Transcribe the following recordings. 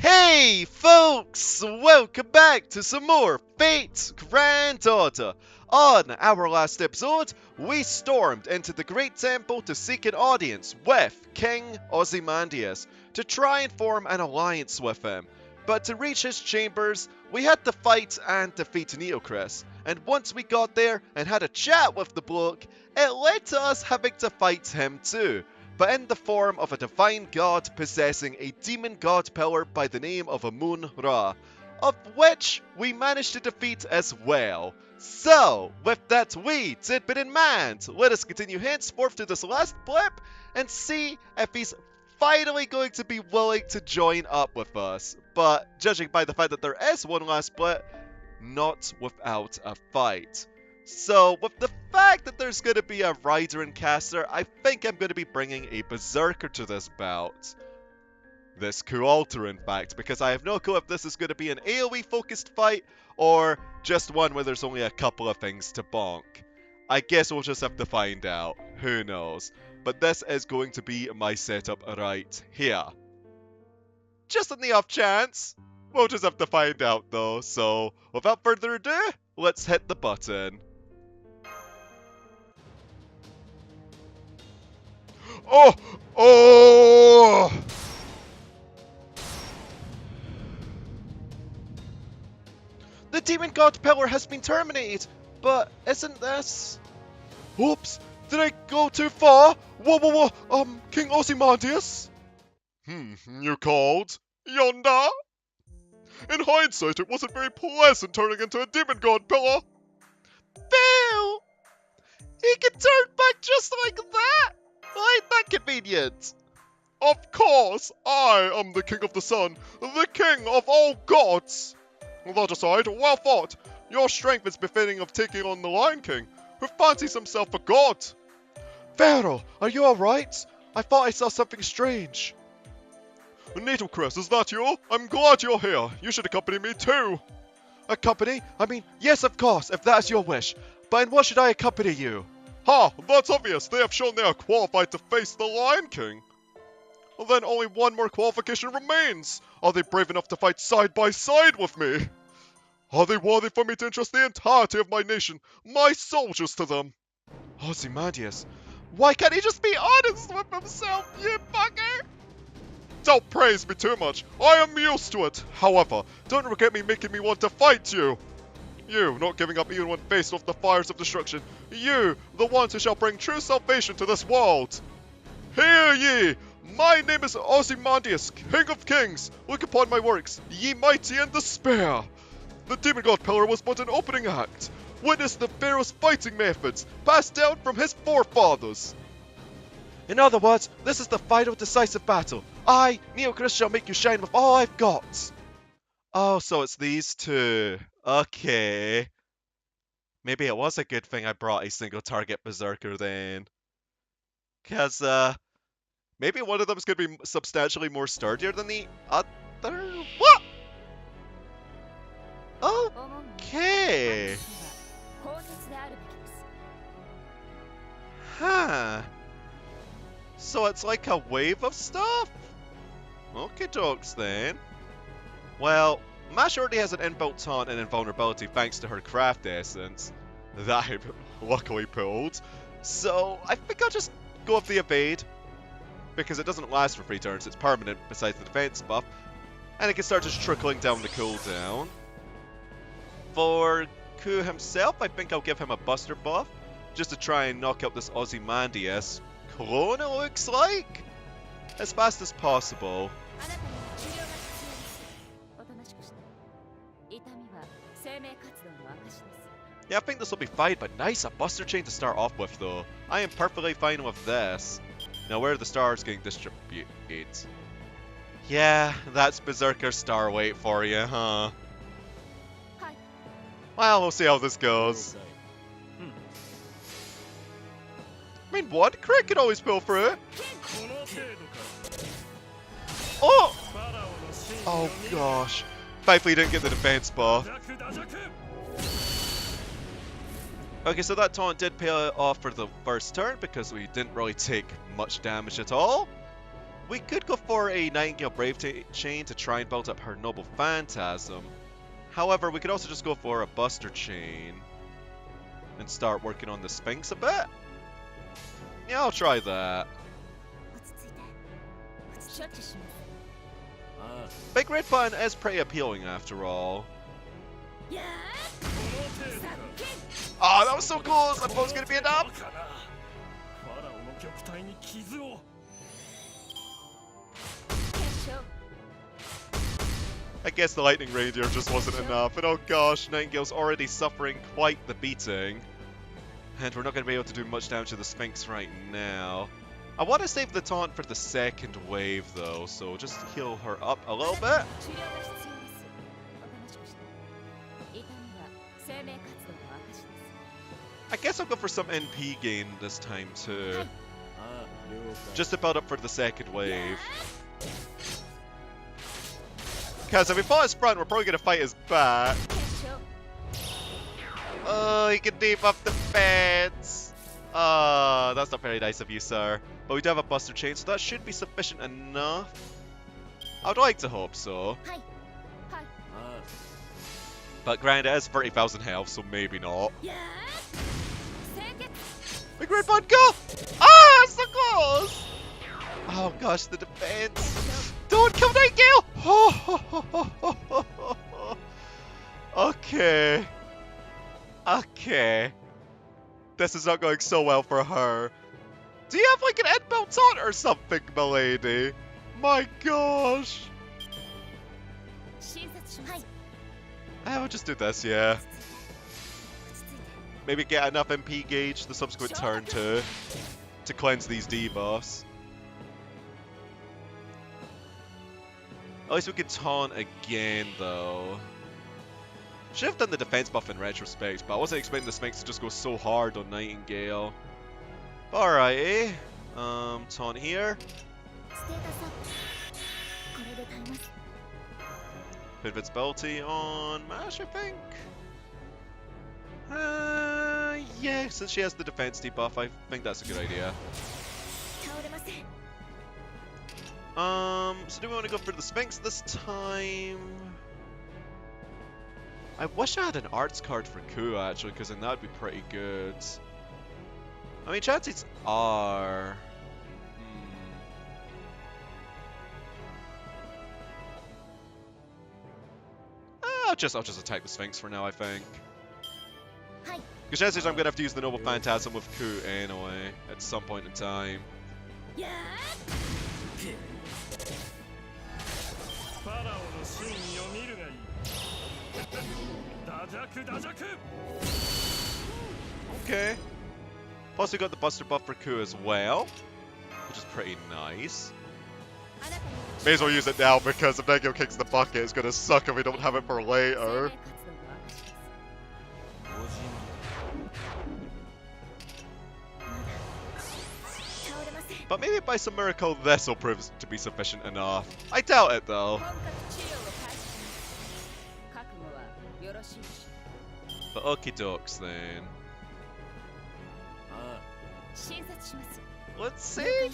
Hey folks, welcome back to some more Fate Grand Order. On our last episode, we stormed into the Great Temple to seek an audience with King Ozymandias to try and form an alliance with him. But to reach his chambers, we had to fight and defeat Neocris. And once we got there and had a chat with the bloke, it led to us having to fight him too, but in the form of a divine god possessing a demon god pillar by the name of Amun-Ra, of which we managed to defeat as well. So, with that we did bit in mind, let us continue henceforth to this last blip and see if he's finally going to be willing to join up with us. But judging by the fact that there is one last blip, not without a fight. So, with the fact that there's going to be a rider and caster, I think I'm going to be bringing a berserker to this bout. This Coalter, in fact, because I have no clue if this is going to be an AoE focused fight or just one where there's only a couple of things to bonk. I guess we'll just have to find out. Who knows? But this is going to be my setup right here. Just on the off chance. We'll just have to find out though. So, without further ado, let's hit the button. Oh! The demon god pillar has been terminated, but isn't this... Oops, did I go too far? Whoa, King Ozymandias? You called? Yonder? In hindsight, it wasn't very pleasant turning into a demon god pillar. Bill! He can turn back just like that! Ain't that convenient? Of course, I am the King of the Sun, the King of all gods! That aside, well fought. Your strength is befitting of taking on the Lion King, who fancies himself a god. Pharaoh, are you alright? I thought I saw something strange. Needlecrest, is that you? I'm glad you're here. You should accompany me too. Accompany? I mean, yes, of course, if that is your wish. But in what should I accompany you? Ha! That's obvious. They have shown they are qualified to face the Lion King. Well, then only one more qualification remains. Are they brave enough to fight side by side with me? Are they worthy for me to entrust the entirety of my nation, my soldiers to them? Ozymandias, why can't he just be honest with himself, you bugger? Don't praise me too much. I am used to it. However, don't regret me making me want to fight you. You, not giving up even when faced with the fires of destruction. You, the ones who shall bring true salvation to this world. Hear ye! My name is Ozymandias, King of Kings. Look upon my works, ye mighty in despair. The demon god pillar was but an opening act. Witness the pharaoh's fighting methods, passed down from his forefathers. In other words, this is the final decisive battle. I, Neocris, shall make you shine with all I've got. Oh, so it's these two. Okay. Maybe it was a good thing I brought a single target berserker then. Because, maybe one of them's going to be substantially more sturdier than the other. What? Okay. Huh. So it's like a wave of stuff? Okay, dokes then. Well, Mash already has an inbuilt taunt and invulnerability thanks to her craft essence that I luckily pulled. So I think I'll just go with the evade, because it doesn't last for 3 turns, it's permanent besides the defense buff, and it can start just trickling down the cooldown. For Ku himself, I think I'll give him a buster buff, just to try and knock out this Ozymandias clone, it looks like, as fast as possible. Yeah, I think this will be fine, but nice, a buster chain to start off with though. I am perfectly fine with this. Now where are the stars getting distributed? Yeah, that's Berserker star weight for you, huh? Well, we'll see how this goes. I mean, one crit can always pull through. Oh! Oh gosh. Thankfully didn't get the defense buff. Okay, so that taunt did pay off for the first turn because we didn't really take much damage at all. We could go for a Nightingale Brave Chain to try and build up her Noble Phantasm. However, we could also just go for a Buster Chain and start working on the Sphinx a bit. Yeah, I'll try that. Big Red Button is pretty appealing after all. Oh, that was so close! I thought it was going to be enough! I guess the Lightning Reindeer just wasn't enough, and oh gosh, Nightingale's already suffering quite the beating. And we're not going to be able to do much damage to the Sphinx right now. I want to save the taunt for the second wave though, so just heal her up a little bit. I guess I'll go for some NP gain this time too. Just to build up for the second wave. Because if we fought his front, we're probably going to fight his back. Oh, he can debuff the fence. Oh, that's not very nice of you, sir. But we do have a Buster Chain, so that should be sufficient enough. I would like to hope so. But granted, it is 30,000 health, so maybe not. Big Red Button, go! Ah, so close! Oh gosh, the defense. Don't kill Nightingale! Okay. Okay. This is not going so well for her. Do you have like an inbuilt taunt or something, milady? My gosh. I will just do this, yeah. Maybe get enough MP gauge the subsequent turn to cleanse these debuffs. At least we can taunt again, though. Should have done the defense buff in retrospect, but I wasn't expecting the Sphinx to just go so hard on Nightingale. Alrighty. Taunt here. Invincibility on Mash, I think. Yeah, since she has the defense debuff, I think that's a good idea. So do we want to go for the Sphinx this time? I wish I had an arts card for Ku actually, because then that'd be pretty good. I mean, chances are. I'll just attack the Sphinx for now, I think. Because chances are I'm gonna have to use the Noble Phantasm with Ku anyway at some point in time. Okay. Plus we got the Buster buff for Ku as well, which is pretty nice. May as well use it now because if Nightingale kicks the bucket, it's gonna suck if we don't have it for later. But maybe by some miracle this will prove to be sufficient enough. I doubt it though. But okie dokes then. Let's see.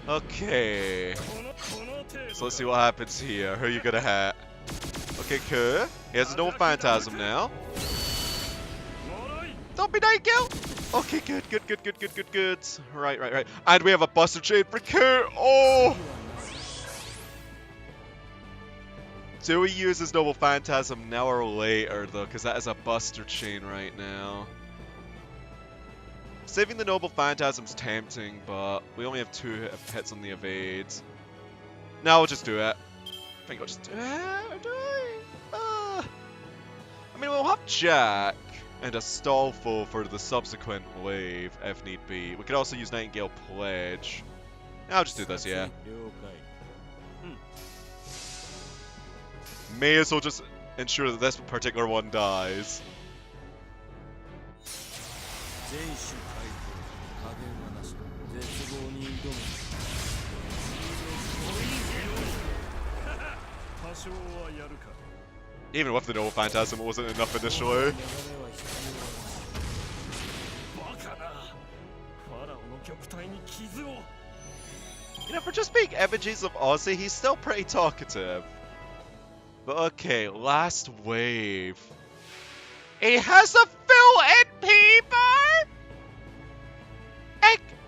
Okay. So let's see what happens here. Who are you gonna hit? Okay, Ku. He has a Noble Phantasm now. Don't be Nightingale! Okay, good. Right. And we have a Buster Chain for Ku! Oh! Do we use his Noble Phantasm now or later, though? Because that is a Buster Chain right now. Saving the Noble Phantasm's tempting, but we only have 2 hits on the evades. No, we'll just do it. I think I'll just do it. I mean, we'll have Jack and a stall full for the subsequent wave, if need be. We could also use Nightingale Pledge. I'll just do this, yeah. May as well just ensure that this particular one dies. Even with the Noble Phantasm, it wasn't enough initially. You know, for just being images of Ozzy, he's still pretty talkative. But okay, last wave. He has a full NP bar?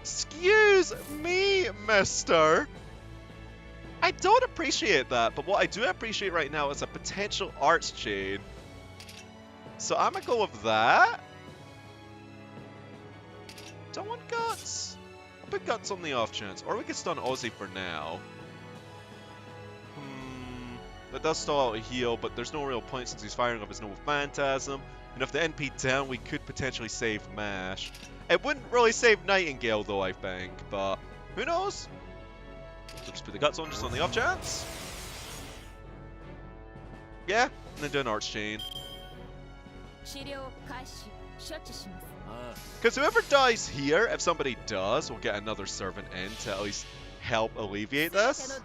Excuse me, mister. I don't appreciate that, but what I do appreciate right now is a potential arts chain. So I'm gonna go with that. Don't want guts. I'll put guts on the off chance. Or we can stun Ozzy for now. That does stall out a heal, but there's no real point since he's firing off his Noble Phantasm. And if the NP down, we could potentially save Mash. It wouldn't really save Nightingale though, I think, but who knows? So just put the guts on just on the off chance. Yeah, and then do an Arch Chain. Because whoever dies here, if somebody does, will get another servant in to at least help alleviate this.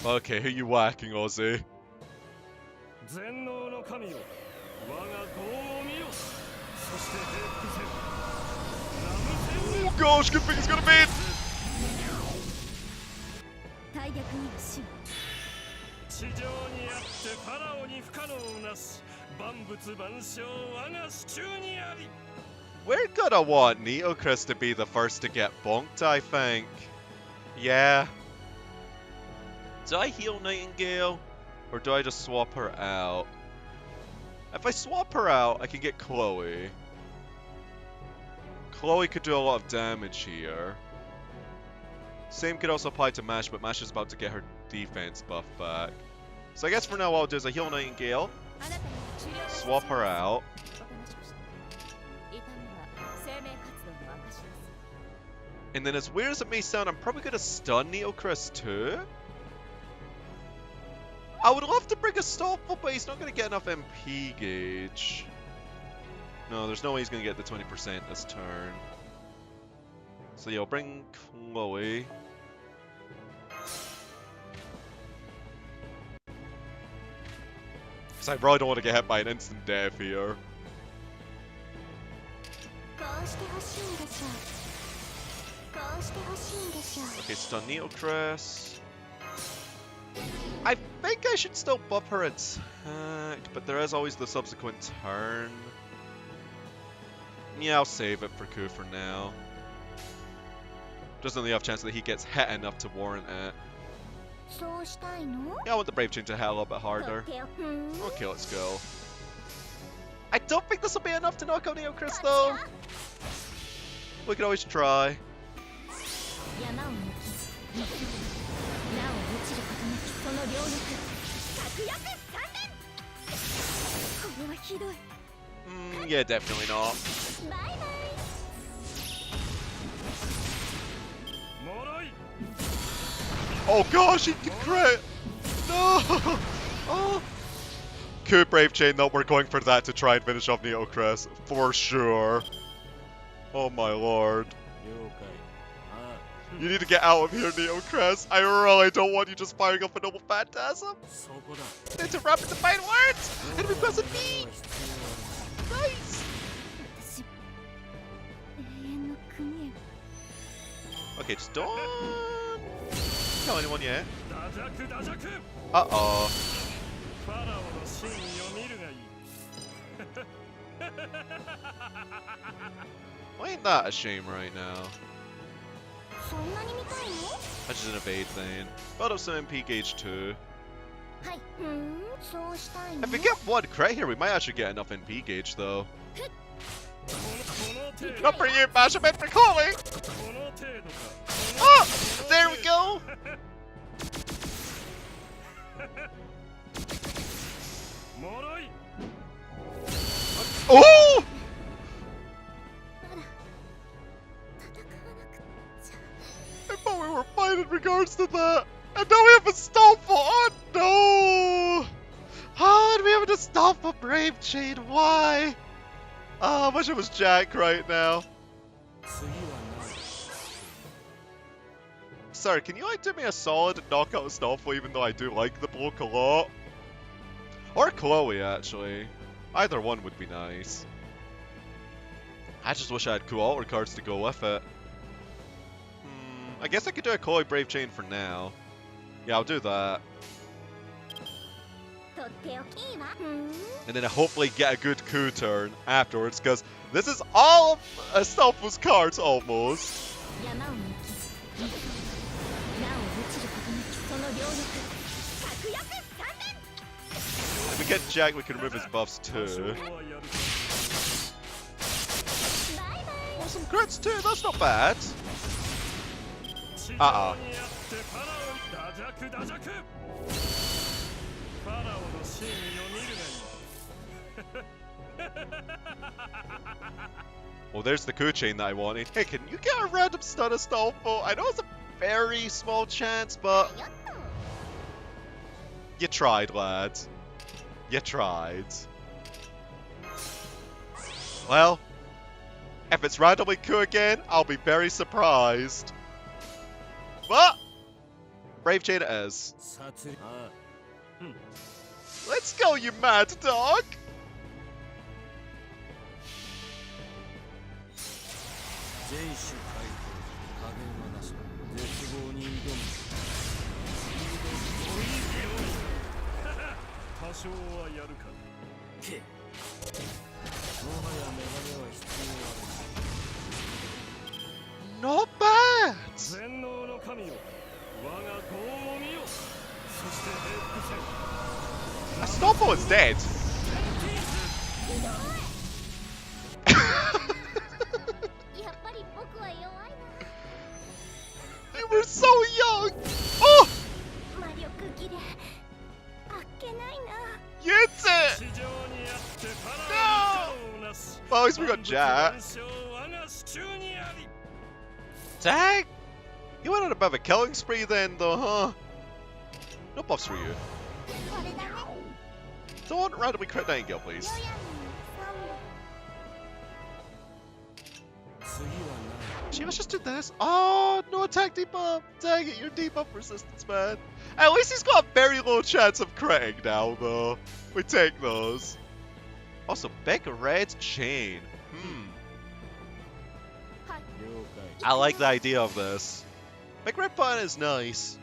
Okay, who you whacking, Ozzy? Oh gosh, good thing he's gonna beat! We're gonna want Neocris to be the first to get bonked, I think. Yeah. Do I heal Nightingale? Or do I just swap her out? If I swap her out, I can get Chloe. Chloe could do a lot of damage here. Same could also apply to Mash, but Mash is about to get her defense buff back. So I guess for now what I'll do is I heal Nightingale. Swap her out. And then as weird as it may sound, I'm probably going to stun Neocris too. I would love to bring a Stoffel, but he's not going to get enough MP gauge. No, there's no way he's going to get the 20% this turn. So yeah, I'll bring Chloe. Because I really don't want to get hit by an instant death here. Okay, stun Neocris. I think I should still buff her attack, but there is always the subsequent turn. Yeah, I'll save it for Ku for now. Just on the off chance that he gets hit enough to warrant it. Yeah, I want the Brave Chain to hit a little bit harder. Okay, let's go. I don't think this will be enough to knock out Neocris though. We can always try. Yeah, definitely not. Oh gosh, he can crit! No! Oh! Ku Brave Chain though, we're going for that to try and finish off Neocris. For sure. Oh my lord. You need to get out of here, Neocris. I really don't want you just firing up a Noble Phantasm. It's a rapid define words! Enemy present B! Nice! Okay, just don't kill anyone yet. Uh-oh. Why ain't that a shame right now? That's just an evade thing. Build up some MP gauge too. If we get one crit here, we might actually get enough MP gauge though. Not for you, Bash, I meant for Chloe! Oh! There we go! Oh! I thought we were fine in regards to that. And now we have a Stoffel. Oh no! How do we have a Stoffel Brave Chain? Why? Oh, I wish it was Jack right now. sir, can you like do me a solid and knock out Astolfo even though I do like the bloke a lot? Or Chloe, actually. Either one would be nice. I just wish I had cool altar cards to go with it. I guess I could do a Chloe Brave Chain for now. Yeah, I'll do that. And then hopefully get a good coup turn afterwards, because this is all of Astolfo's cards almost. If we get Jack, we can remove his buffs too. Oh, some crits too, that's not bad. Well, there's the coup chain that I wanted. Hey, can you get a random stun Astolfo? I know it's a very small chance, but you tried, lads. You tried. Well, if it's randomly coup again, I'll be very surprised. But Brave Chain it is. Let's go, you mad dog! Not bad! Astolfo is dead. You were so young! Oh! You did it! No! Well, at least we got Jack. Dang! You went on a bit of a killing spree then, though, huh? No buffs for you. Don't randomly crit Nightingale, please. Gee, let's just do this. Oh, no attack debuff. Dang it, your debuff resistance, man. At least he's got a very low chance of critting now, though. We take those. Also, big red chain. I like the idea of this. Big red button is nice.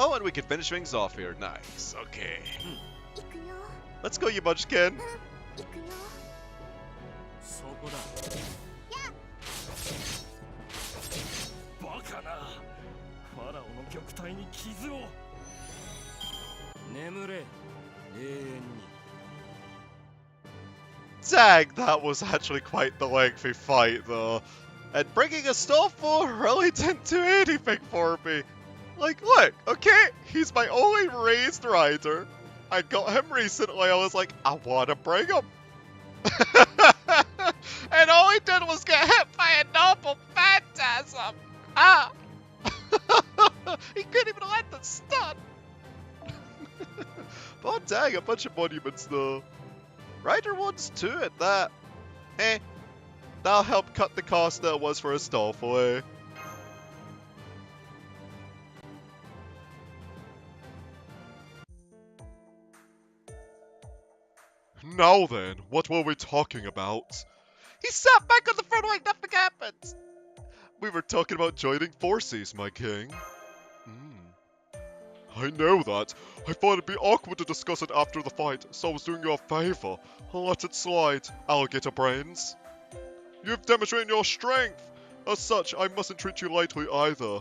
Oh, and we can finish things off here. Nice. Okay. Let's go, you munchkin. Dang, that was actually quite the lengthy fight, though. And bringing Astolfo really didn't do anything for me. Like, look, okay, he's my only raised rider. I got him recently, I was like, I wanna bring him. And all he did was get hit by a noble phantasm. Ah! He couldn't even let the stun. But dang, a bunch of monuments though. Rider ones too at that. Eh, that'll help cut the cost that it was for Astolfo, eh? Now then, what were we talking about? He sat back on the front like nothing happened! We were talking about joining forces, my king. I know that. I thought it'd be awkward to discuss it after the fight, so I was doing you a favor. Let it slide, alligator brains. You've demonstrated your strength! As such, I mustn't treat you lightly either.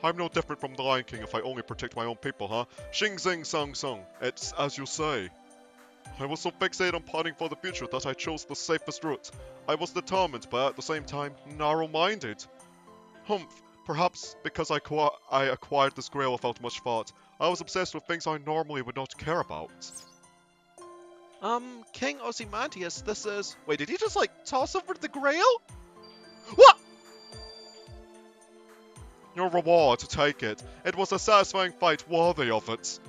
I'm no different from the Lion King if I only protect my own people, huh? Xing Zing Sang Sung. It's as you say. I was so fixated on plotting for the future that I chose the safest route. I was determined, but at the same time, narrow-minded. Humph, perhaps because I acquired this grail without much thought. I was obsessed with things I normally would not care about. King Ozymandias, this is... Wait, did he just, like, toss over the grail? What? Your reward, take it. It was a satisfying fight worthy of it.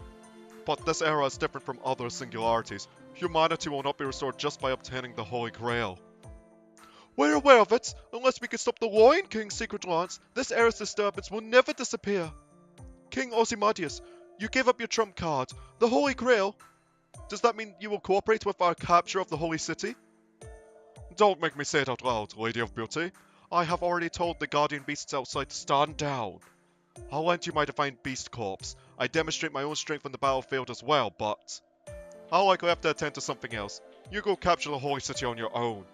But this era is different from other singularities. Humanity will not be restored just by obtaining the Holy Grail. We're aware of it. Unless we can stop the Lion King's secret lance, this era's disturbance will never disappear. King Ozymandias, you gave up your trump card, the Holy Grail. Does that mean you will cooperate with our capture of the Holy City? Don't make me say it out loud, Lady of Beauty. I have already told the guardian beasts outside to stand down. I'll lend you my divine beast corpse. I demonstrate my own strength on the battlefield as well, but I'll likely have to attend to something else. You go capture the Holy City on your own.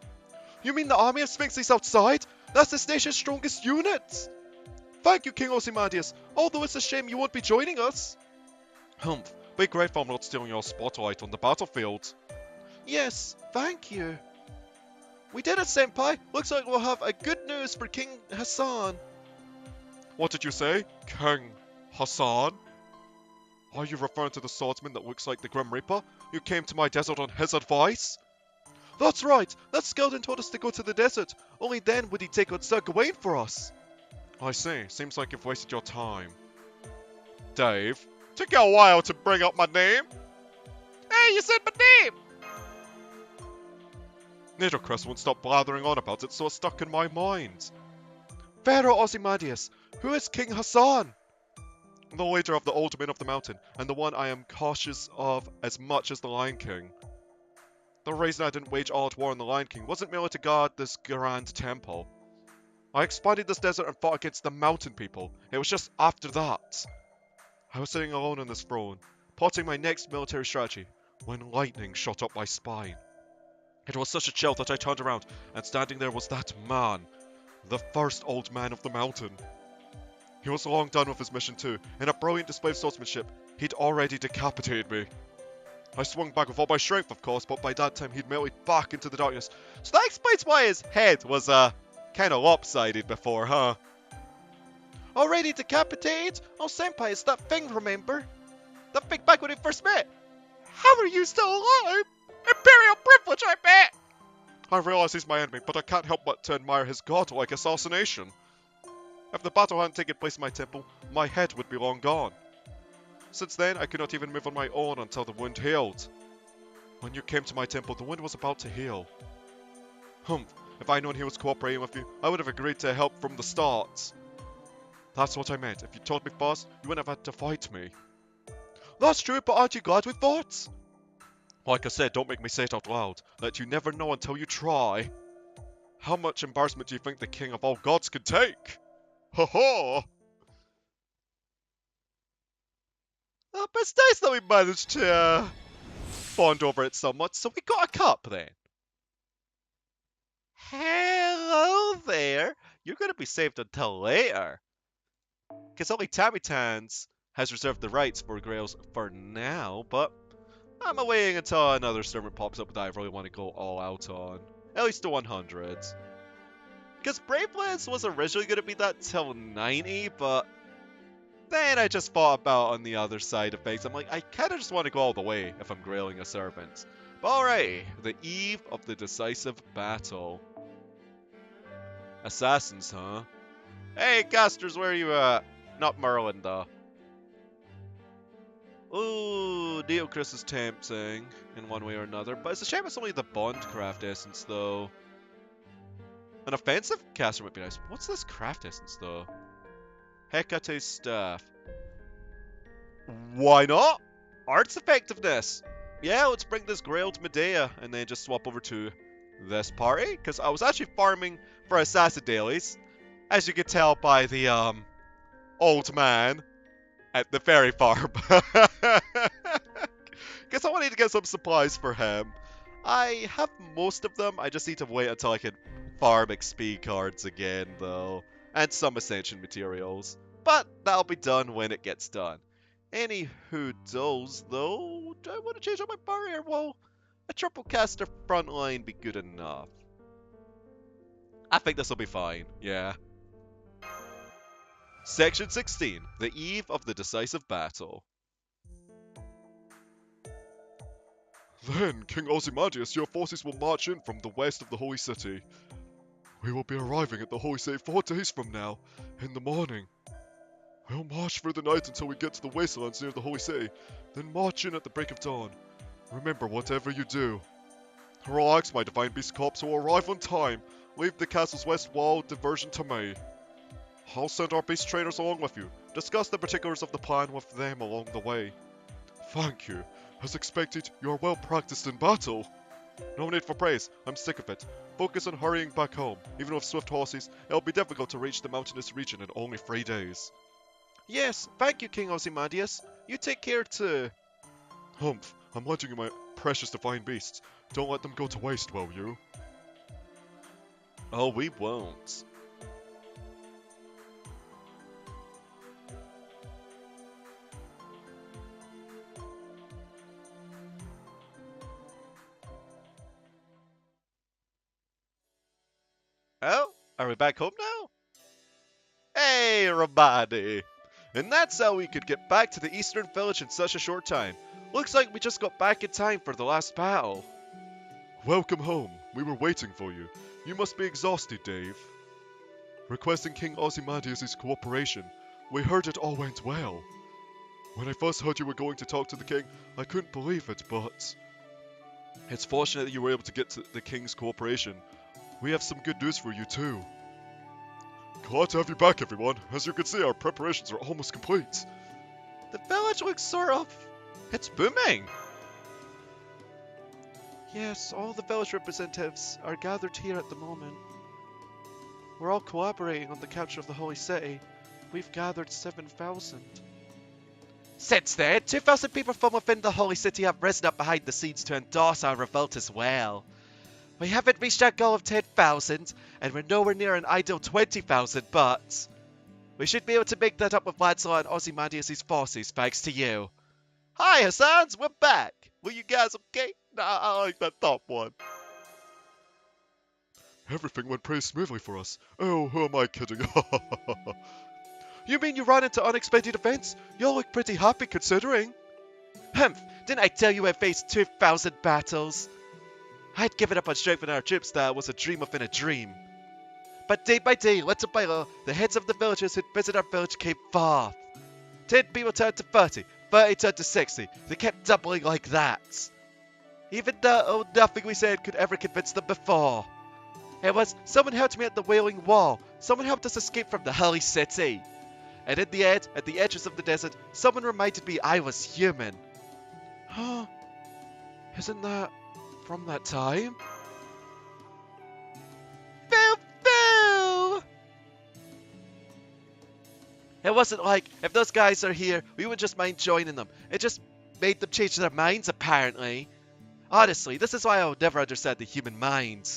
You mean the army of Sphinxes outside? That's this nation's strongest unit! Thank you, King Ozymandias, although it's a shame you won't be joining us. Humph, be grateful I'm not stealing your spotlight on the battlefield. Yes, thank you. We did it, Senpai. Looks like we'll have a good news for King Hassan. What did you say? King Hassan? Are you referring to the swordsman that looks like the Grim Reaper? You came to my desert on his advice? That's right! That skeleton told us to go to the desert. Only then would he take on Sir Gawain for us. I see. Seems like you've wasted your time. Dave, took you a while to bring up my name. Hey, you said my name! Nitocris won't stop blathering on about it, so it's stuck in my mind. Pharaoh Ozymandias, who is King Hassan? The leader of the old men of the mountain, and the one I am cautious of as much as the Lion King. The reason I didn't wage all-out war on the Lion King wasn't merely to guard this grand temple. I expanded this desert and fought against the mountain people. It was just after that. I was sitting alone on this throne, plotting my next military strategy, when lightning shot up my spine. It was such a chill that I turned around, and standing there was that man, the first old man of the mountain. He was long done with his mission too. In a brilliant display of swordsmanship, he'd already decapitated me. I swung back with all my strength, of course, but by that time he'd melted back into the darkness. So that explains why his head was, kind of lopsided before, huh? Already decapitated? Oh, Senpai, it's that thing, remember? That thing back when we first met. How are you still alive? Imperial privilege, I bet! I realize he's my enemy, but I can't help but to admire his godlike assassination. If the battle hadn't taken place in my temple, my head would be long gone. Since then, I could not even move on my own until the wound healed. When you came to my temple, the wound was about to heal. Humph, if I'd known he was cooperating with you, I would have agreed to help from the start. That's what I meant. If you told me fast, you wouldn't have had to fight me. That's true, but aren't you glad we fought? Like I said, don't make me say it out loud. That you never know until you try. How much embarrassment do you think the king of all gods could take? Ha ha! But it's nice that we managed to bond over it somewhat, so we got a cup then. Hello there! You're gonna be saved until later. Because only Tammy Tans has reserved the rights for Grails for now, but I'm waiting until another servant pops up that I really want to go all out on. At least to 100. Because Brave Blades was originally going to be that till 90, but then I just thought about on the other side of things. I'm like, I kind of just want to go all the way if I'm grailing a servant. But alright, the eve of the decisive battle. Assassins, huh? Hey, casters, where are you at? Not Merlin, though. Ooh, Neocris is tempting in one way or another, but it's a shame it's only the Bondcraft essence, though. An offensive caster would be nice. What's this craft essence, though? Hecate's staff. Why not? Arts effectiveness. Yeah, let's bring this Grail to Medea and then just swap over to this party, because I was actually farming for assassin dailies, as you could tell by the old man at the fairy farm. Guess I wanted to get some supplies for him. I have most of them. I just need to wait until I can farm XP cards again, though, and some ascension materials. But that'll be done when it gets done. Anywho does, though, do I want to change out my barrier? Well, a triple caster frontline be good enough. I think this will be fine, yeah. Section 16, the eve of the decisive battle. Then, King Ozymandias, your forces will march in from the west of the Holy City. We will be arriving at the Holy City 4 days from now, in the morning. We'll march through the night until we get to the wastelands near the Holy City, then march in at the break of dawn. Remember, whatever you do, relax, my Divine Beast Corps will arrive on time. Leave the castle's west wall diversion to me. I'll send our beast traders along with you. Discuss the particulars of the plan with them along the way. Thank you. As expected, you are well practiced in battle. No need for praise, I'm sick of it. Focus on hurrying back home. Even with swift horses, it'll be difficult to reach the mountainous region in only 3 days. Yes, thank you, King Ozymandias. You take care too. Humph, I'm lending you my precious divine beasts. Don't let them go to waste, will you? Oh, we won't. Oh, are we back home now? Hey, everybody! And that's how we could get back to the eastern village in such a short time. Looks like we just got back in time for the last battle. Welcome home. We were waiting for you. You must be exhausted, Dave. Requesting King Ozymandias' cooperation. We heard it all went well. When I first heard you were going to talk to the king, I couldn't believe it, but... It's fortunate that you were able to get to the king's cooperation. We have some good news for you too. Glad to have you back, everyone. As you can see, our preparations are almost complete. The village looks sort of... It's booming. Yes, all the village representatives are gathered here at the moment. We're all collaborating on the capture of the Holy City. We've gathered 7,000. Since then, 2,000 people from within the Holy City have risen up behind the scenes to endorse our revolt as well. We haven't reached our goal of 10,000, and we're nowhere near an ideal 20,000, but... We should be able to make that up with Lancelot and Ozymandias' forces, thanks to you. Hi, Hassans, we're back! Were you guys okay? Nah, I like that top one. Everything went pretty smoothly for us. Oh, who am I kidding? You mean you ran into unexpected events? You all look pretty happy considering. Humph, didn't I tell you I faced 2,000 battles? I'd given up on strengthening our troops, that was a dream within a dream. But day by day, little by little, the heads of the villagers who'd visit our village came forth. 10 people turned to 30, 30 turned to 60. They kept doubling like that. Even though nothing we said could ever convince them before. It was, someone helped me at the Wailing Wall. Someone helped us escape from the Holy City. And in the end, at the edges of the desert, someone reminded me I was human. Huh? Isn't that from that time? Boo boo! It wasn't like, if those guys are here, we would just mind joining them. It just made them change their minds, apparently. Honestly, this is why I would never understand the human mind.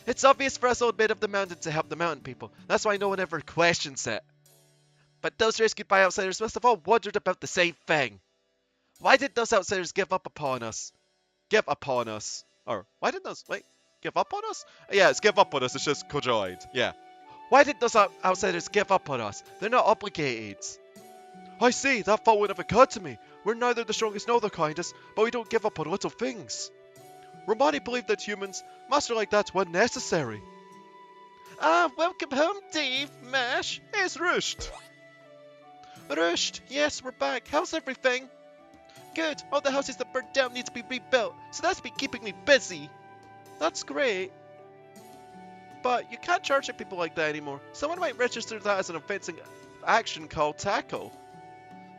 It's obvious for us old men of the mountain to help the mountain people. That's why no one ever questions it. But those rescued by outsiders must have all wondered about the same thing. Why did those outsiders give up upon us? Give upon us. Or, why did those, wait, give up on us? Yeah, it's give up on us, it's just conjoined. Yeah. Why did those outsiders give up on us? They're not obligated. I see, that thought would have occurred to me. We're neither the strongest nor the kindest, but we don't give up on little things. Romani believed that humans, master like that, were necessary. Ah, welcome home, Dave, Mash. Here's Rushed. Rushed, yes, we're back. How's everything? Good. All the houses that burned down need to be rebuilt, so that's been keeping me busy. That's great. But you can't charge at people like that anymore. Someone might register that as an offensive action called tackle.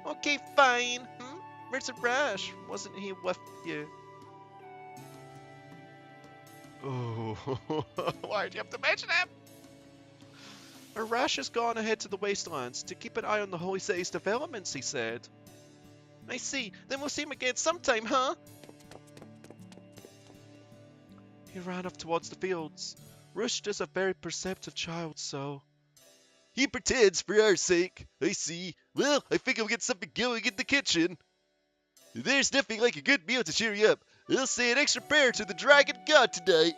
Okay, fine. Where's Rash? Wasn't he with you? Oh, why do you have to mention him? Arash has gone ahead to the wastelands to keep an eye on the Holy City's developments, he said. I see. Then we'll see him again sometime, huh? He ran off towards the fields. Rushed is a very perceptive child, so... He pretends for our sake. I see. Well, I think I'll get something going in the kitchen. There's nothing like a good meal to cheer you up. I'll say an extra prayer to the dragon god tonight.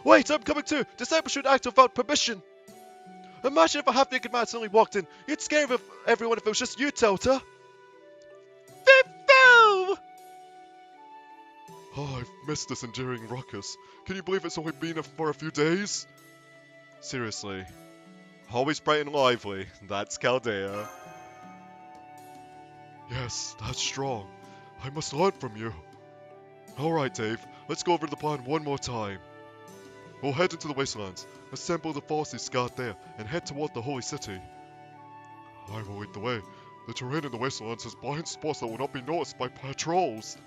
Wait, I'm coming too. Disciples should act without permission. Imagine if a half-naked man suddenly walked in. You'd scare everyone if it was just you, Tota. Foo-foo! Oh, I've missed this enduring ruckus. Can you believe it's only been for a few days? Seriously. Always bright and lively. That's Chaldea. Yes, that's strong. I must learn from you. Alright, Dave. Let's go over the plan one more time. We'll head into the wastelands, assemble the forces scattered there, and head toward the holy city. I will lead the way. The terrain in the wastelands has blind spots that will not be noticed by patrols.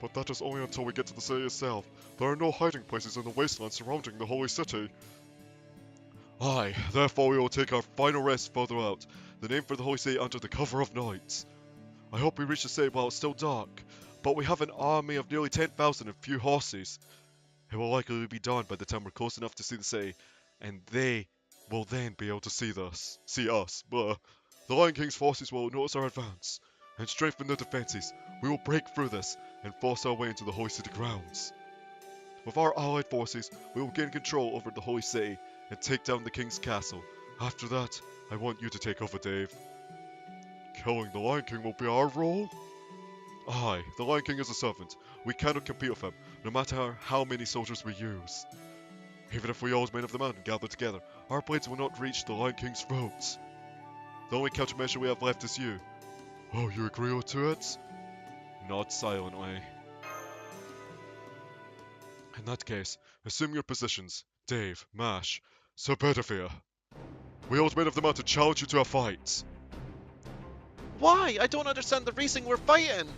But that is only until we get to the city itself. There are no hiding places in the wasteland surrounding the holy city. Aye, therefore we will take our final rest further out, then aim for the holy city under the cover of night. I hope we reach the city while it's still dark, but we have an army of nearly 10,000 and few horses. It will likely be dawn by the time we're close enough to see the city, and they will then be able to see us. Blah. The Lion King's forces will notice our advance, and strengthen their defenses. We will break through this, and force our way into the holy city grounds. With our allied forces, we will gain control over the holy city, and take down the king's castle. After that, I want you to take over, Dave. Killing the Lion King will be our role? Aye, the Lion King is a servant. We cannot compete with him, no matter how many soldiers we use. Even if we old men of the mountain gather together, our blades will not reach the Lion King's throat. The only countermeasure we have left is you. Oh, you agree to it? Nod silently. In that case, assume your positions, Dave, Mash, Sir Bedivere. We old men of the mountain challenge you to a fight. Why? I don't understand the reason we're fighting.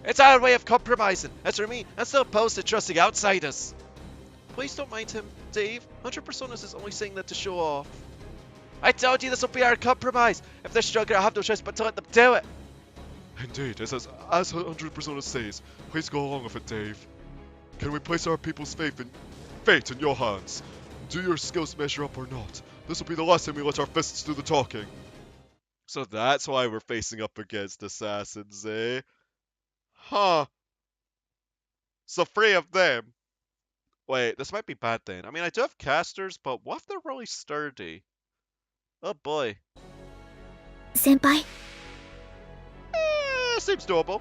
It's our way of compromising. As for me, I'm still opposed to trusting outsiders. Please don't mind him, Dave. 100 Personas is only saying that to show off. I told you this will be our compromise. If they're struggling, I have no choice but to let them do it. Indeed, as 100 Personas says, please go along with it, Dave. Can we place our people's fate in your hands? Do your skills measure up or not? This will be the last time we let our fists do the talking. So that's why we're facing up against assassins, eh? Huh. So 3 of them. Wait, this might be bad then. I mean, I do have casters, but what if they're really sturdy? Oh boy. Senpai. Seems doable.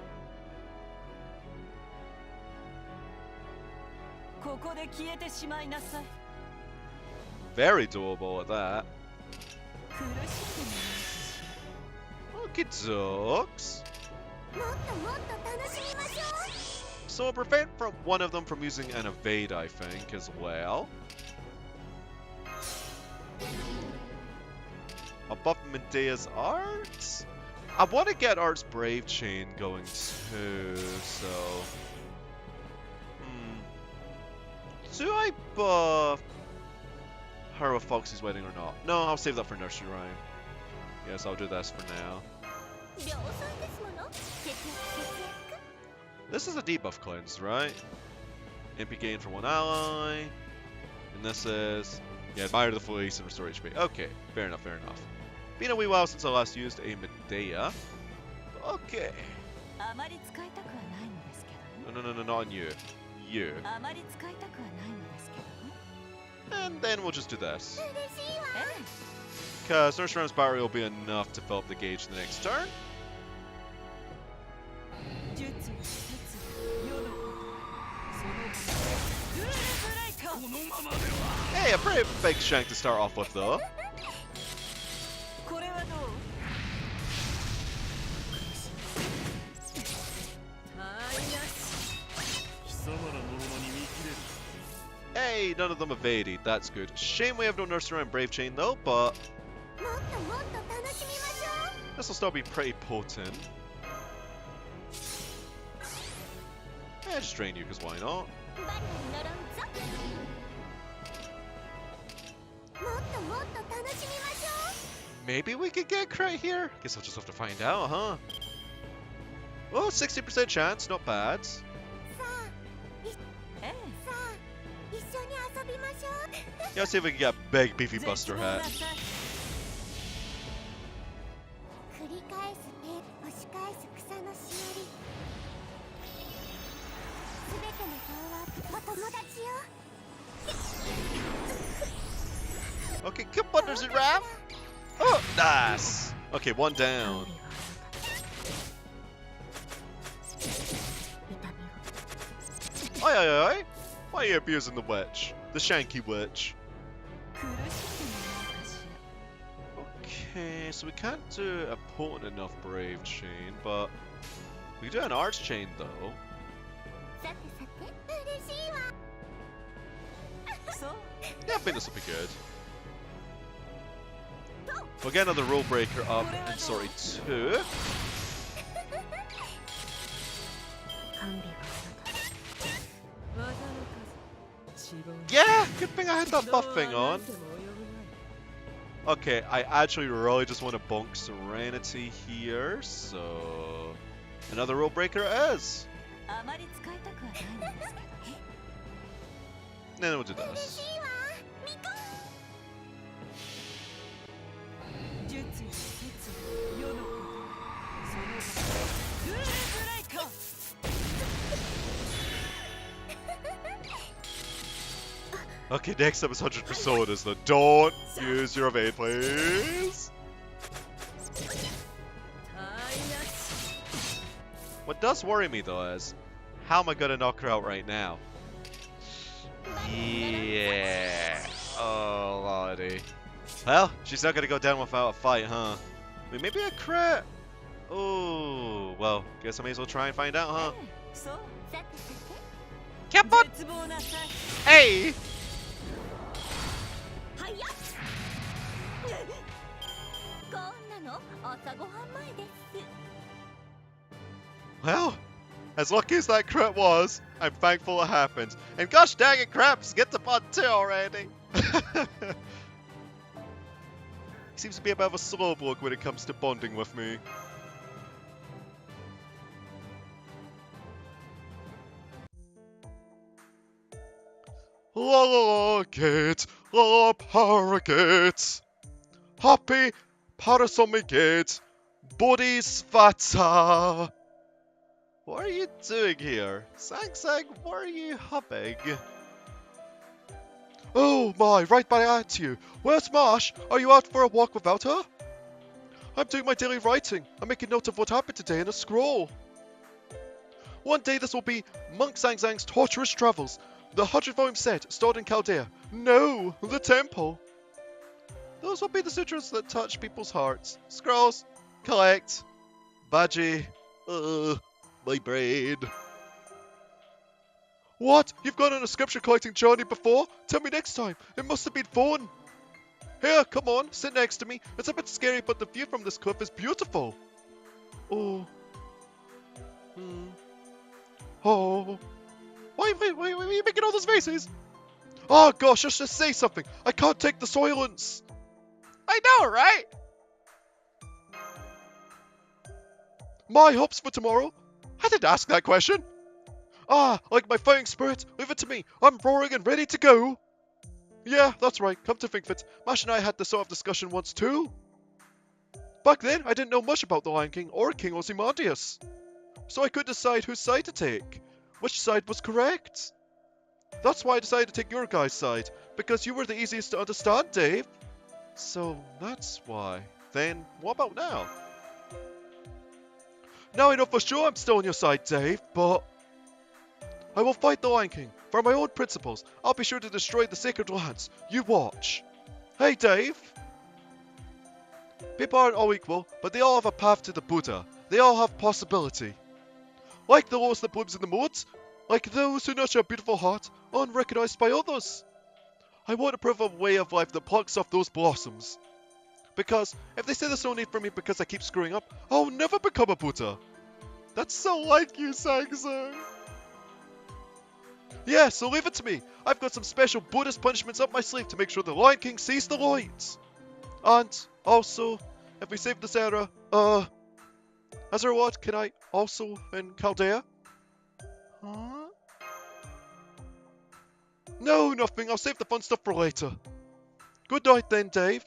Very doable at that. Okie dokes. So we'll prevent one of them from using an evade, I think, as well. Above Medea's art? I want to get Art's Brave Chain going too, so... Do I buff her with Foxy's Wedding or not? No, I'll save that for Nursery Rhyme. Yes, I'll do this for now. This is a debuff cleanse, right? MP gain for 1 ally. And this is... yeah, admire the fleece and restore HP. Okay, fair enough, fair enough. Been a wee while since I last used a Medea. Okay. No, not on you. You. And then we'll just do this. Because Nurse Round's battery will be enough to fill up the gauge the next turn. Hey, a pretty big shank to start off with though. Hey, none of them evaded. That's good. Shame we have no Nursery Rhyme Brave Chain though, but this will still be pretty potent. Yeah, just drain you, because why not? Maybe we could get crit here? Guess I'll just have to find out, huh? Oh, 60% chance, not bad. Yeah, let's see if we can get a big beefy Buster hat. Okay, come on, there's a Raph. Oh, nice. Okay, 1 down. Oi. Why are you abusing the witch? The Shanky witch. so we can't do a potent enough brave chain, but we do an arch chain though. Yeah, I think this will be good. We'll get another rule breaker up and sorry 2. Yeah, good thing I had that buff thing on. Okay, I actually really just want to bonk Serenity here, so another rule breaker it is. Then we'll do this. Okay, next up is 100 personas though. Don't use your evade, please. What does worry me though is, how am I gonna knock her out right now? Yeah. Oh lordy. Well, she's not gonna go down without a fight, huh? I mean, maybe a crit? Oh, well, guess I may as well try and find out, huh? Caput! Hey! Well, as lucky as that crit was, I'm thankful it happened. And gosh dang it, Craps, get to bot 2 already! He seems to be a bit of a slow bloke when it comes to bonding with me. La la la gate, la la paragate, happy parasomigate, bodhisvata. What are you doing here? Sang Sang, where are you hopping? Oh my, right by at you. Where's Marsh? Are you out for a walk without her? I'm doing my daily writing. I'm making note of what happened today in a scroll. One day this will be Monk Sang Sang's torturous travels. The 100-volume set, stored in Chaldea. No, the temple. Those will be the sutras that touch people's hearts. Scrolls, collect, Baji, my brain. What? You've gone on a scripture collecting journey before? Tell me next time. It must have been fun. Here, come on, sit next to me. It's a bit scary, but the view from this cliff is beautiful. Oh. Oh. Why are you making all those faces? Oh gosh, just say something. I can't take the silence. I know, right? My hopes for tomorrow? I didn't ask that question. Ah, like my fighting spirit, leave it to me. I'm roaring and ready to go. Yeah, that's right, come to think of it, Mash and I had this sort of discussion once too. Back then, I didn't know much about the Lion King or King Ozymandias. So I couldn't decide whose side to take. Which side was correct? That's why I decided to take your guy's side, because you were the easiest to understand, Dave. So that's why. Then, what about now? Now I know for sure I'm still on your side, Dave, but I will fight the Lion King. For my own principles, I'll be sure to destroy the sacred lands. You watch. Hey, Dave. People aren't all equal, but they all have a path to the Buddha. They all have possibility. Like the lotus that blooms in the woods, like those who nurture a beautiful heart, unrecognized by others. I want to prove a way of life that plucks off those blossoms. Because if they say there's no need for me because I keep screwing up, I'll never become a Buddha. That's so like you, Sang-Sang. Yeah, so leave it to me. I've got some special Buddhist punishments up my sleeve to make sure the Lion King sees the light. And also, if we save this era, as a reward, can I also in Chaldea? Huh? No, nothing. I'll save the fun stuff for later. Good night then, Dave.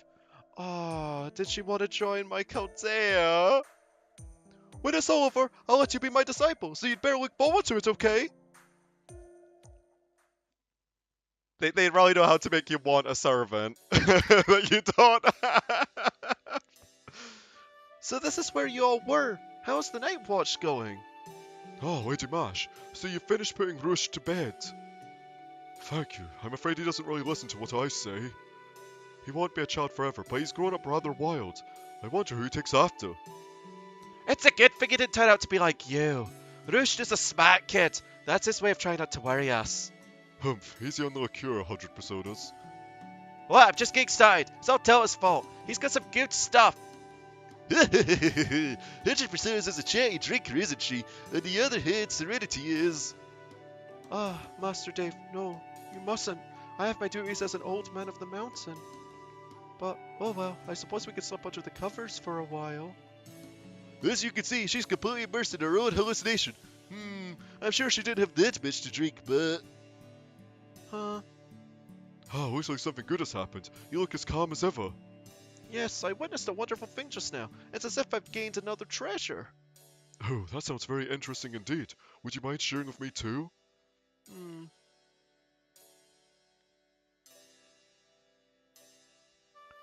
Ah, did she want to join my Chaldea? When it's all over, I'll let you be my disciple, so you'd better look forward to it, okay? They really know how to make you want a servant that you don't have. So this is where you all were. How's the night watch going? Oh, Lady Mash, so you finished putting Rush to bed. Thank you. I'm afraid he doesn't really listen to what I say. He won't be a child forever, but he's grown up rather wild. I wonder who he takes after. It's a good thing he didn't turn out to be like you. Roosh is a smart kid. That's his way of trying not to worry us. Humph, he's the only cure 100 personas. What? I'm just getting started. It's all Delta's fault. He's got some good stuff. 100 personas is a chatty drinker, isn't she? On the other hand, Serenity is... Ah, Master Dave, no, you mustn't. I have my duties as an old man of the mountain. But, oh well, I suppose we could slip under the covers for a while. As you can see, she's completely immersed in her own hallucination. I'm sure she didn't have that much to drink, but... Huh? Oh, looks like something good has happened. You look as calm as ever. Yes, I witnessed a wonderful thing just now. It's as if I've gained another treasure. Oh, that sounds very interesting indeed. Would you mind sharing with me too?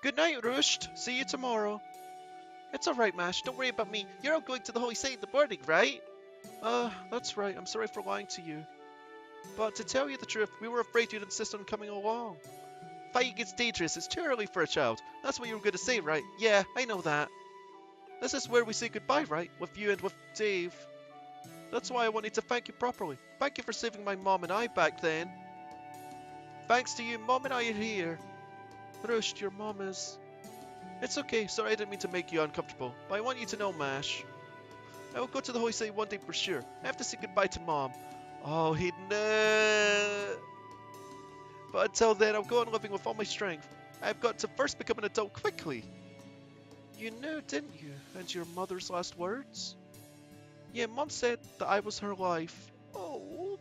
Good night, Rushed. See you tomorrow. It's alright, Mash. Don't worry about me. You're all going to the Holy Site in the morning, right? That's right. I'm sorry for lying to you. But to tell you the truth, we were afraid you'd insist on coming along. Fighting is dangerous. It's too early for a child. That's what you were going to say, right? Yeah, I know that. This is where we say goodbye, right? With you and with Dave. That's why I wanted to thank you properly. Thank you for saving my mom and I back then. Thanks to you, Mom and I are here. Rushed, your mom is... It's okay, sorry I didn't mean to make you uncomfortable, but I want you to know, Mash. I will go to the Holy Site one day for sure. I have to say goodbye to Mom. Oh, he'd no. But until then, I'll go on living with all my strength. I've got to first become an adult quickly. You knew, didn't you? And your mother's last words? Yeah, Mom said that I was her life. Oh.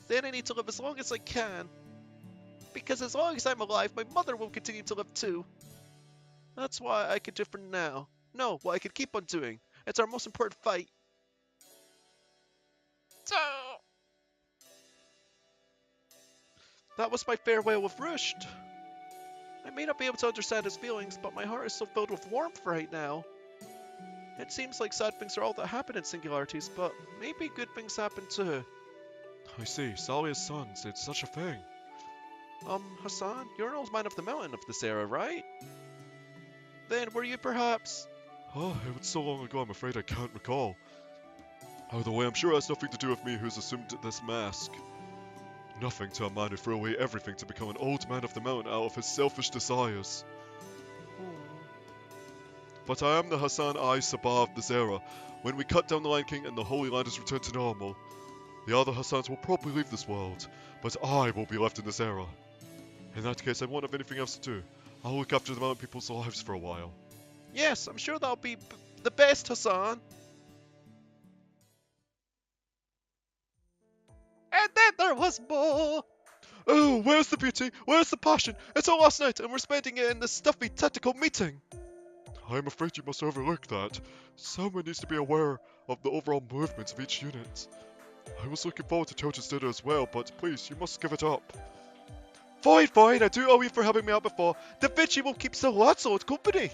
Then I need to live as long as I can. Because as long as I'm alive, my mother will continue to live too. That's why I could do for now. No, what I could keep on doing. It's our most important fight. So... That was my farewell with Rushed. I may not be able to understand his feelings, but my heart is so filled with warmth right now. It seems like sad things are all that happen in singularities, but maybe good things happen too. I see, Salia's son said such a thing. Hassan, you're an old man of the mountain of this era, right? Then were you perhaps... Oh, it was so long ago I'm afraid I can't recall. Either way, I'm sure it has nothing to do with me who's assumed this mask. Nothing to a man who threw away everything to become an old man of the mountain out of his selfish desires. But I am the Hassan I Sabah of this era. When we cut down the Lion King and the Holy Land is returned to normal, the other Hassans will probably leave this world, but I will be left in this era. In that case, I won't have anything else to do. I'll look after the mountain people's lives for a while. Yes, I'm sure that'll be the best, Hassan. And then there was more. Oh, where's the beauty? Where's the passion? It's our last night, and we're spending it in this stuffy tactical meeting. I'm afraid you must overlook that. Someone needs to be aware of the overall movements of each unit. I was looking forward to Choja's dinner as well, but please, you must give it up. Fine, fine, I do owe you for having me out before. Da Vinci will keep so lots of company.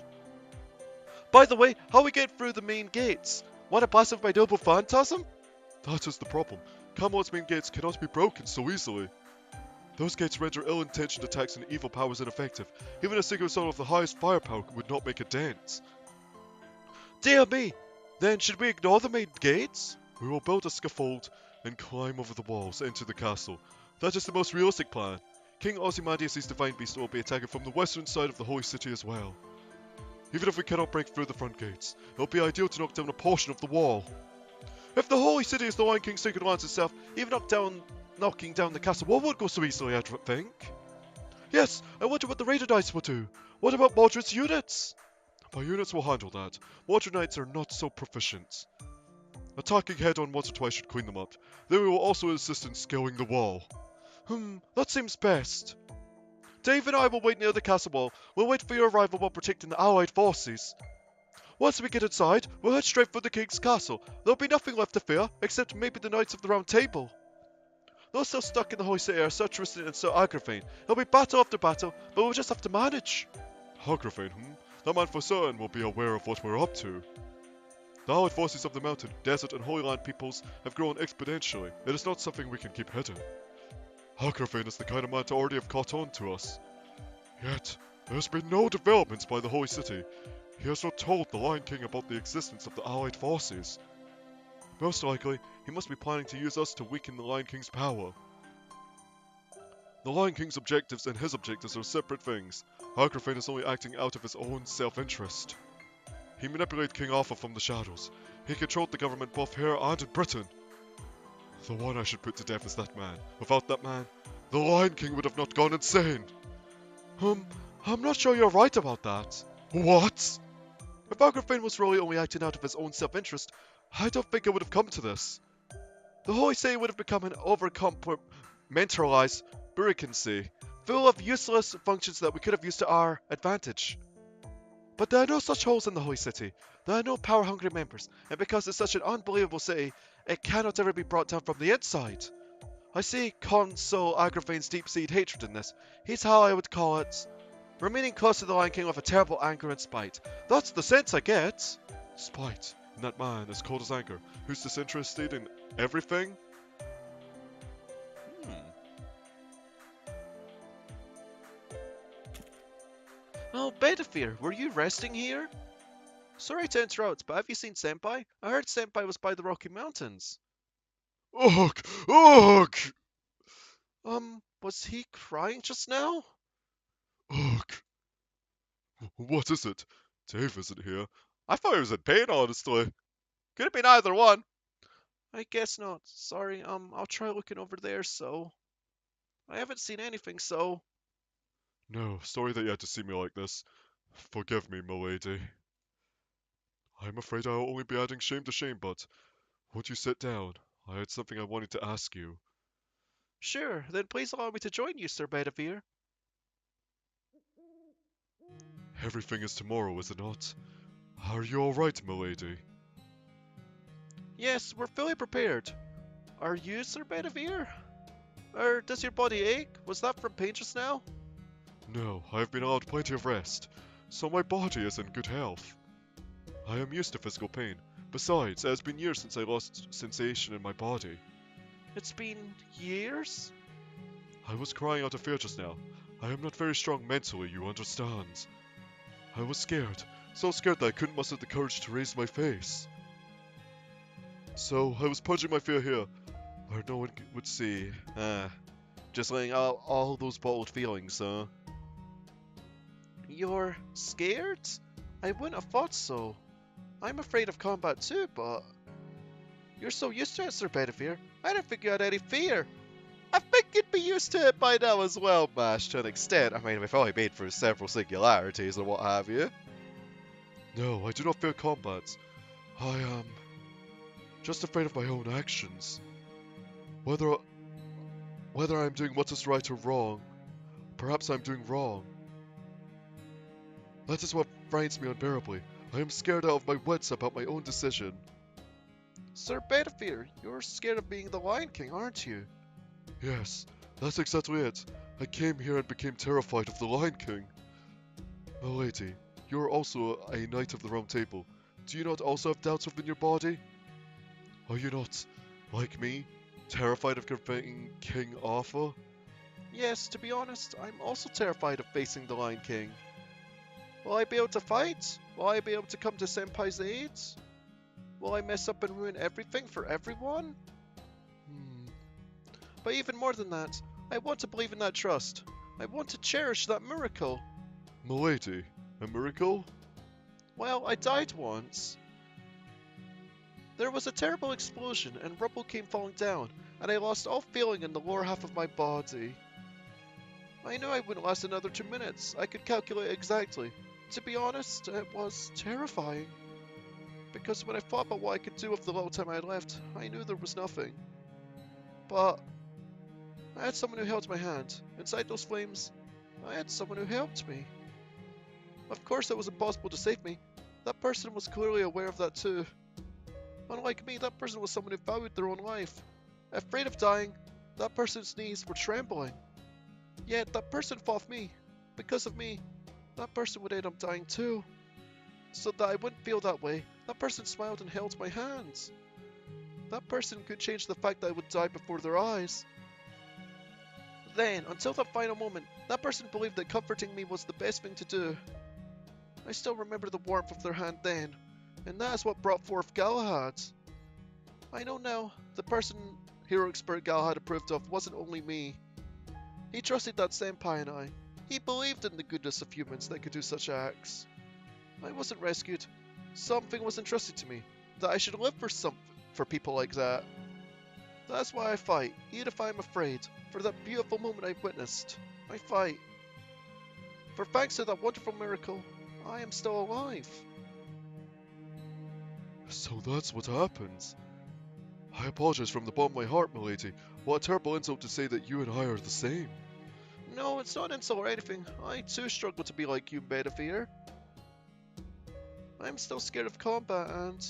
By the way, how are we get through the main gates? Want a blast of my noble phantasm? That is the problem. Camelot's main gates cannot be broken so easily. Those gates render ill-intentioned attacks and evil powers ineffective. Even a single soul of the highest firepower would not make a dent. Dear me! Then should we ignore the main gates? We will build a scaffold and climb over the walls into the castle. That is the most realistic plan. King Ozymandias' divine beast will be attacking from the western side of the holy city as well. Even if we cannot break through the front gates, it will be ideal to knock down a portion of the wall. If the holy city is the Lion King's sacred lands itself, even knocking down the castle wall won't go so easily, I think. Yes, I wonder what the Raider Knights will do. What about Mordred's units? My units will handle that. Mordred Knights are not so proficient. Attacking head-on once or twice should clean them up. Then we will also assist in scaling the wall. That seems best. Dave and I will wait near the castle wall. We'll wait for your arrival while protecting the allied forces. Once we get inside, we'll head straight for the king's castle. There'll be nothing left to fear, except maybe the Knights of the Round Table. Those still stuck in the holy city are so twisted and so aggravating. It'll be battle after battle, but we'll just have to manage. Aggravating, That man for certain will be aware of what we're up to. The allied forces of the mountain, desert and holy land peoples have grown exponentially. It is not something we can keep hidden. Aggravating is the kind of man to already have caught on to us. Yet, there's been no developments by the holy city. He has not told the Lion King about the existence of the Allied forces. Most likely, he must be planning to use us to weaken the Lion King's power. The Lion King's objectives and his objectives are separate things. Agrafin is only acting out of his own self-interest. He manipulated King Arthur from the shadows. He controlled the government both here and in Britain. The one I should put to death is that man. Without that man, the Lion King would have not gone insane. I'm not sure you're right about that. What? If Agrafin was really only acting out of his own self-interest, I don't think it would have come to this. The Holy City would have become an over-compartmentalized bureaucracy, full of useless functions that we could have used to our advantage. But there are no such holes in the Holy City. There are no power-hungry members, and because it's such an unbelievable city, it cannot ever be brought down from the inside. I see Consul Agrafane's deep-seated hatred in this. He's how I would call it. Remaining close to the Lion King with a terrible anger and spite. That's the sense I get. Spite. And that man is cold as anger, who's disinterested in everything? Oh, Bedivere, were you resting here? Sorry to interrupt, but have you seen Senpai? I heard Senpai was by the Rocky Mountains. Ugh! Ugh! Was he crying just now? Ugh! What is it? Dave isn't here. I thought he was in pain, honestly. Could have been either one. I guess not. Sorry, I'll try looking over there, so... I haven't seen anything, so... No, sorry that you had to see me like this. Forgive me, milady. I'm afraid I'll only be adding shame to shame, but... Won't you sit down? I had something I wanted to ask you. Sure, then please allow me to join you, Sir Bedivere. Everything is tomorrow, is it not? Are you alright, milady? Yes, we're fully prepared. Are you, Sir Bedivere? Or does your body ache? Was that from pain just now? No, I have been allowed plenty of rest, so my body is in good health. I am used to physical pain. Besides, it has been years since I lost sensation in my body. It's been years? I was crying out of fear just now. I am not very strong mentally, you understand. I was scared, so scared that I couldn't muster the courage to raise my face. So, I was purging my fear here, where no one would see. Just letting out all those bottled feelings, huh? You're scared? I wouldn't have thought so. I'm afraid of combat too, but... You're so used to it, Sir Bedivere. I didn't think you had any fear. I think you'd be used to it by now as well, Mash, to an extent. I mean, we've only been through several singularities and what have you. No, I do not fear combat. I am... just afraid of my own actions. Whether I'm doing what is right or wrong. Perhaps I'm doing wrong. That is what frightens me unbearably. I am scared out of my wits about my own decision. Sir Bedivere, you're scared of being the Lion King, aren't you? Yes, that's exactly it. I came here and became terrified of the Lion King. Milady, you are also a Knight of the Round Table. Do you not also have doubts within your body? Are you not, like me, terrified of confronting King Arthur? Yes, to be honest, I'm also terrified of facing the Lion King. Will I be able to fight? Will I be able to come to Senpai's aid? Will I mess up and ruin everything for everyone? But even more than that, I want to believe in that trust. I want to cherish that miracle. Milady, a miracle? Well, I died once. There was a terrible explosion and rubble came falling down, and I lost all feeling in the lower half of my body. I knew I wouldn't last another 2 minutes. I could calculate exactly. To be honest, it was terrifying. Because when I thought about what I could do with the little time I had left, I knew there was nothing. But I had someone who held my hand. Inside those flames, I had someone who helped me. Of course it was impossible to save me. That person was clearly aware of that too. Unlike me, that person was someone who valued their own life. Afraid of dying, that person's knees were trembling. Yet that person fought me. Because of me, that person would end up dying too. So that I wouldn't feel that way, that person smiled and held my hands. That person could change the fact that I would die before their eyes. Then, until that final moment, that person believed that comforting me was the best thing to do. I still remember the warmth of their hand then, and that is what brought forth Galahad. I know now, the person heroic spirit Galahad approved of wasn't only me. He trusted that senpai and I. He believed in the goodness of humans that could do such acts. I wasn't rescued. Something was entrusted to me, that I should live for people like that. That's why I fight, even if I'm afraid, for that beautiful moment I witnessed. I fight. For thanks to that wonderful miracle, I am still alive. So that's what happens. I apologize from the bottom of my heart, milady. What a terrible insult to say that you and I are the same. No, it's not an insult or anything. I too struggle to be like you, Bedivere. I'm still scared of combat and...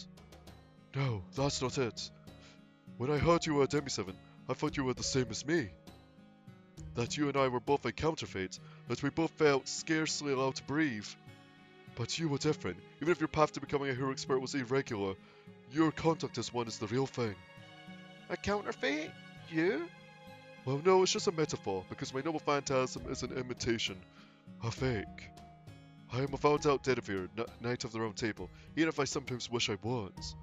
No, that's not it. When I heard you were a Demi-7, I thought you were the same as me. That you and I were both a counterfeit, that we both felt scarcely allowed to breathe. But you were different. Even if your path to becoming a heroic spirit was irregular, your conduct as one is the real thing. A counterfeit? You? Well, no, it's just a metaphor, because my noble phantasm is an imitation, a fake. I am without doubt Bedivere, Knight of the Round Table, even if I sometimes wish I was.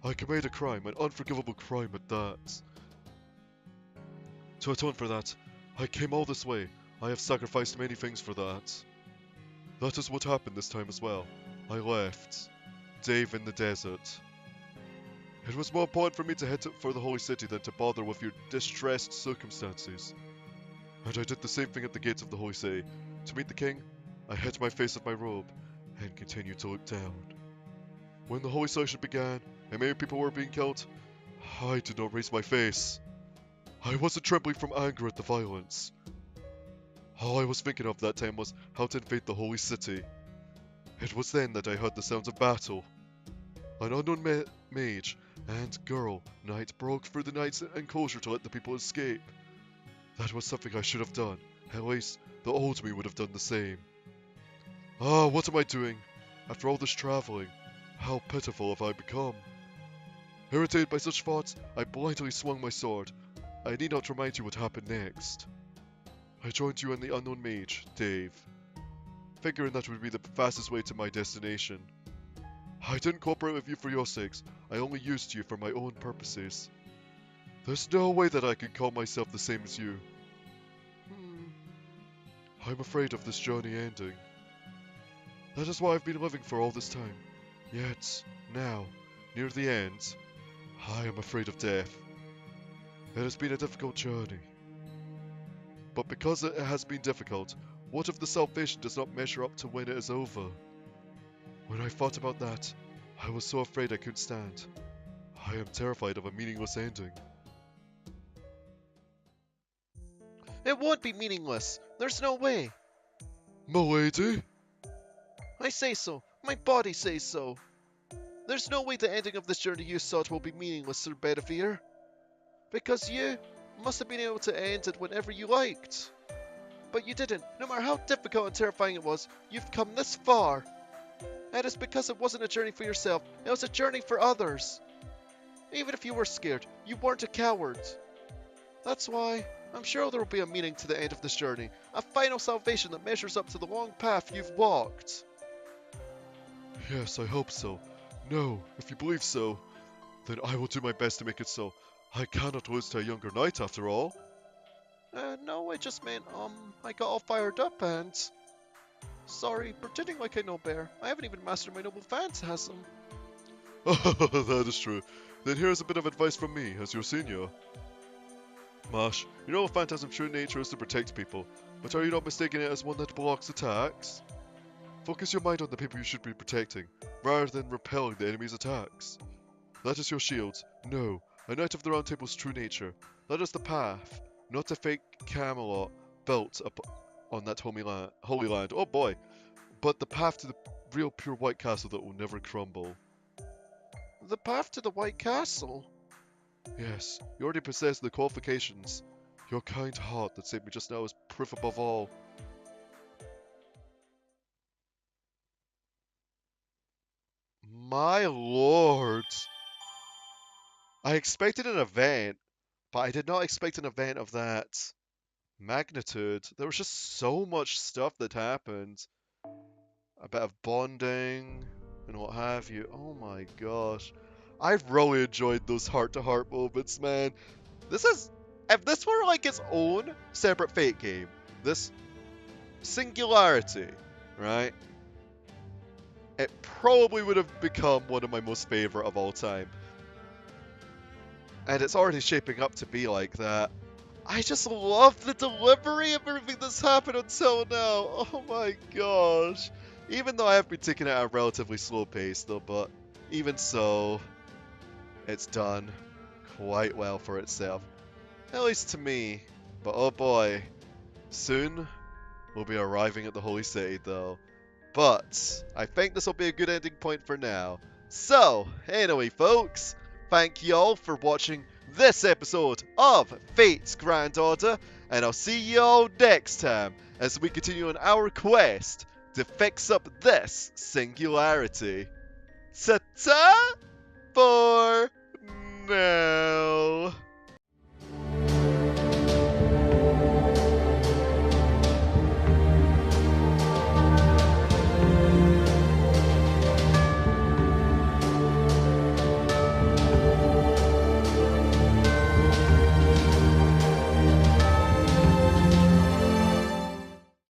I committed a crime, an unforgivable crime at that. To atone for that, I came all this way. I have sacrificed many things for that. That is what happened this time as well. I left. Dave in the desert. It was more important for me to head for the Holy City than to bother with your distressed circumstances. And I did the same thing at the gates of the Holy City. To meet the king, I hid my face with my robe, and continued to look down. When the Holy Session began, and many people were being killed, I did not raise my face. I wasn't trembling from anger at the violence. All I was thinking of that time was how to invade the Holy City. It was then that I heard the sounds of battle. An unknown mage and girl knight broke through the knight's enclosure to let the people escape. That was something I should have done. At least, the old me would have done the same. Ah, what am I doing? After all this traveling, how pitiful have I become? Irritated by such thoughts, I blindly swung my sword. I need not remind you what happened next. I joined you and the unknown mage, Dave, figuring that would be the fastest way to my destination. I didn't cooperate with you for your sakes, I only used you for my own purposes. There's no way that I can call myself the same as you. I'm afraid of this journey ending. That is why I've been living for all this time. Yet, now, near the end, I am afraid of death. It has been a difficult journey. But because it has been difficult, what if the salvation does not measure up to when it is over? When I thought about that, I was so afraid I couldn't stand. I am terrified of a meaningless ending. It won't be meaningless. There's no way. Milady? I say so. My body says so. There's no way the ending of this journey you sought will be meaningless, Sir Bedivere. Because you must have been able to end it whenever you liked. But you didn't. No matter how difficult and terrifying it was, you've come this far. And it's because it wasn't a journey for yourself, it was a journey for others. Even if you were scared, you weren't a coward. That's why I'm sure there will be a meaning to the end of this journey, a final salvation that measures up to the long path you've walked. Yes, I hope so. No, if you believe so, then I will do my best to make it so. I cannot lose to a younger knight after all. No, I just meant, I got all fired up and... Sorry, pretending like I know better. I haven't even mastered my noble phantasm. That is true. Then here's a bit of advice from me, as your senior. Mash, your noble phantasm's true nature is to protect people, but are you not mistaking it as one that blocks attacks? Focus your mind on the people you should be protecting, rather than repelling the enemy's attacks. That is your shield. No, a Knight of the Round Table's true nature. That is the path, not a fake Camelot built up on that holy land. Oh boy! But the path to the real pure White Castle that will never crumble. The path to the White Castle? Yes, you already possess the qualifications. Your kind heart that saved me just now is proof above all. My lord! I expected an event, but I did not expect an event of that magnitude. There was just so much stuff that happened. A bit of bonding and what have you. Oh my gosh. I've really enjoyed those heart-to-heart moments, man. This is... If this were like its own separate Fate game, this Singularity, right? It probably would have become one of my most favorite of all time. And it's already shaping up to be like that. I just love the delivery of everything that's happened until now. Oh my gosh. Even though I have been taking it at a relatively slow pace though, but even so, it's done quite well for itself. At least to me. But oh boy, soon we'll be arriving at the Holy City though. But I think this will be a good ending point for now. So, anyway folks, thank y'all for watching this episode of Fate's Grand Order, and I'll see y'all next time as we continue on our quest to fix up this singularity. Ta-ta!